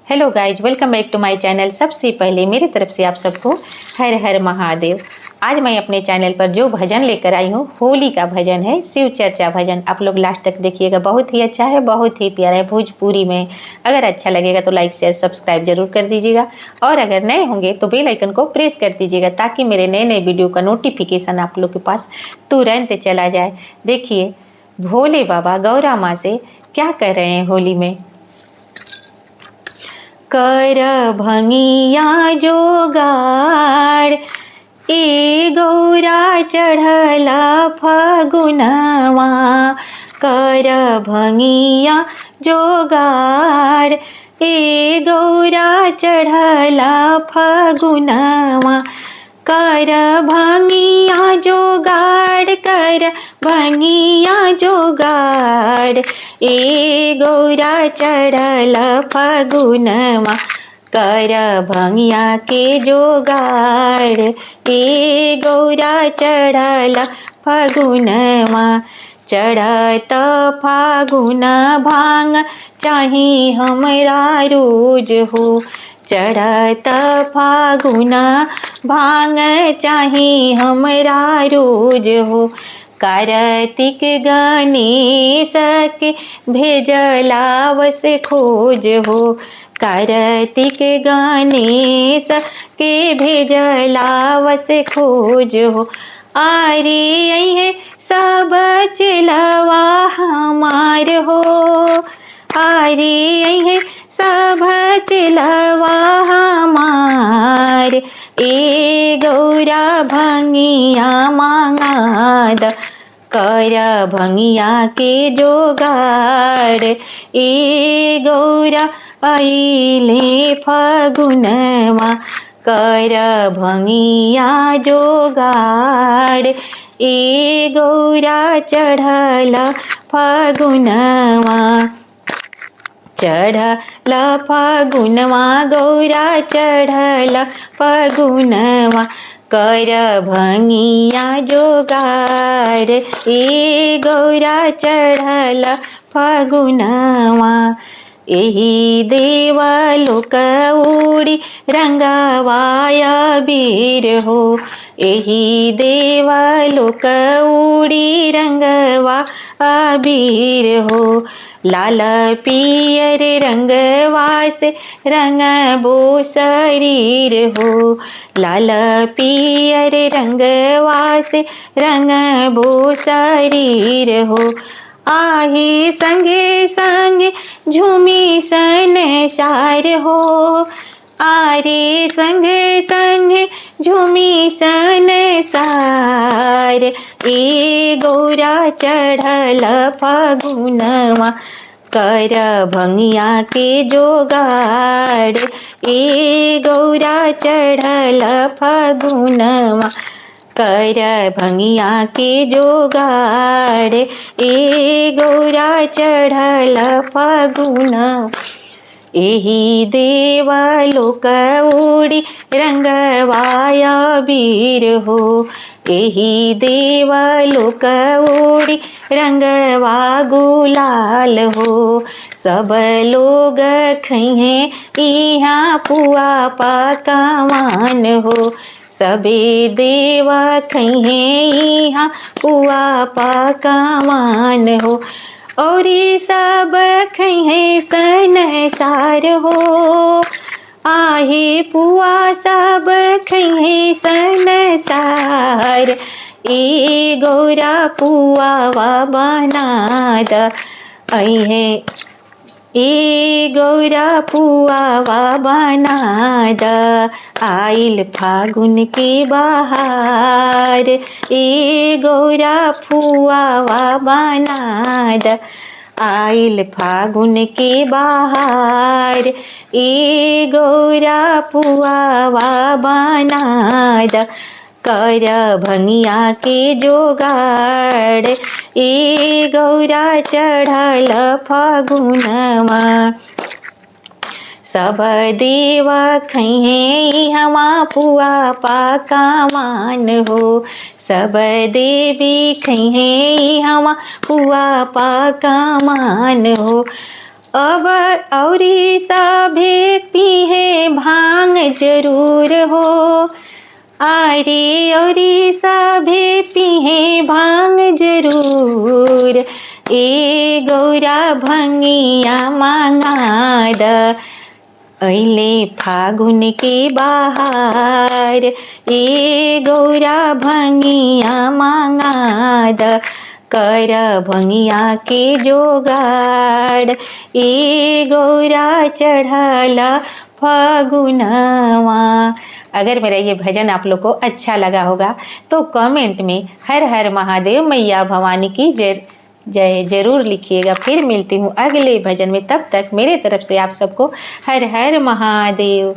Hello guys, welcome back to my channel. सबसे पहले मेरी तरफ से आप सबको हर हर महादेव। आज मैं अपने चैनल पर जो भजन लेकर आई हूँ, होली का भजन है, शिव चर्चा भजन। आप लोग लास्ट तक देखिएगा, बहुत ही अच्छा है, बहुत ही प्यारा है, भोजपुरी में। अगर अच्छा लगेगा तो लाइक शेयर सब्सक्राइब जरूर कर दीजिएगा, और अगर नए होंगे तो बेल आइकन को प्रेस कर दीजिएगा, ताकि मेरे नए नए वीडियो का नोटिफिकेशन आप लोग के पास तुरंत चला जाए। देखिए भोले बाबा गौरा माँ से क्या कर रहे हैं होली में। कर भंगिया जोगाड़, ए गौरा चढ़ला फगुनवा। कर भंगिया जोगाड़, ए गौरा चढ़ला फगुनवा। कर भंगिया जोगाड़, कर भंगिया जोगाड़, ए गौरा चढ़ल फगुनवा। कर भंगिया के जोगाड़, ए गौरा चढ़ल फगुनवा। चढ़त फागुन भांग चाही हमरा रोज हो। चढ़त फागुन भांग चाही हमरा रोज हो। कार्तिक गणेश के भेजलावस खोज हो। कार्तिक गणेश के भेजलावस खोज हो। आरे अइहे सब चलवा हमार हो। आरे अइहे सब चलवा हमार, ए गौरा भंगिया मांगाद। कर भंगिया के जोगाड़, ए गौरा अइले फगुनवा। कर भंगिया जोगाड़, ए गौरा चढ़ल फगुनवा। चढ़ल फगुनवा गौरा चढ़ल फगुनवा। कर भंगिया जोगाड़, ए गौरा चढ़ल फगुनवा। एही देवलोक उड़ी रंगवाय बीर हो। एही देवलोक उड़ी रंगवा अबीर हो। लाल पियर रंगवा से रंगबो शरीर हो। लाल पियर रंगवा से रंगबो शरीर हो। आहे संगे संगे झूमी संसार हो। आरे संगे संगे झूमी संसार, ए गौरा चढ़ल फगुनवा। कर भंगिया के जोगाड़, ए गौरा चढ़ल फगुनवा। कर भंगिया के जोगाड़, ए गौरा चढ़ल फगुनवा। एही देवलोक उड़ी रंगवाय बीर हो। एही देवलोक उड़ी रंगवा गुलाल हो। सब लोग खइहे इहाँ पुआ पकवान हो। सबे देव खइहे इहाँ पुआ पकवान हो। और सब खइहे संसार हो। आहे पुआ सब खइहे संसार, ए गौरा पुआवा बनाद। अइहे ए गौरा पुआवा बनाद। आइल फागुन के बहार, ए गौरा पुआवा बनाद। आइल फागुन के बहार, ए गौरा पुआवा बनाद। कर भंगिया के जोगाड़, ए गौरा चढ़ल फगुनवा। सब देव खइहे हमा पुआ पकवान हो। सब देवी खइहे हमा पुआ पकवान हो। अब औरी सभे भांग जरूर हो, आरे औरी सभे पिहे भांग जरूर। ए गौरा भंगिया मांगाद, अइले फागुन के बहार। ए गौरा भंगिया मांगाद, कर भंगिया के जोगाड़। ए गौरा चढ़ल फागुनवा। अगर मेरा ये भजन आप लोग को अच्छा लगा होगा तो कमेंट में हर हर महादेव मैया भवानी की जय जरूर लिखिएगा। फिर मिलती हूँ अगले भजन में, तब तक मेरे तरफ से आप सबको हर हर महादेव।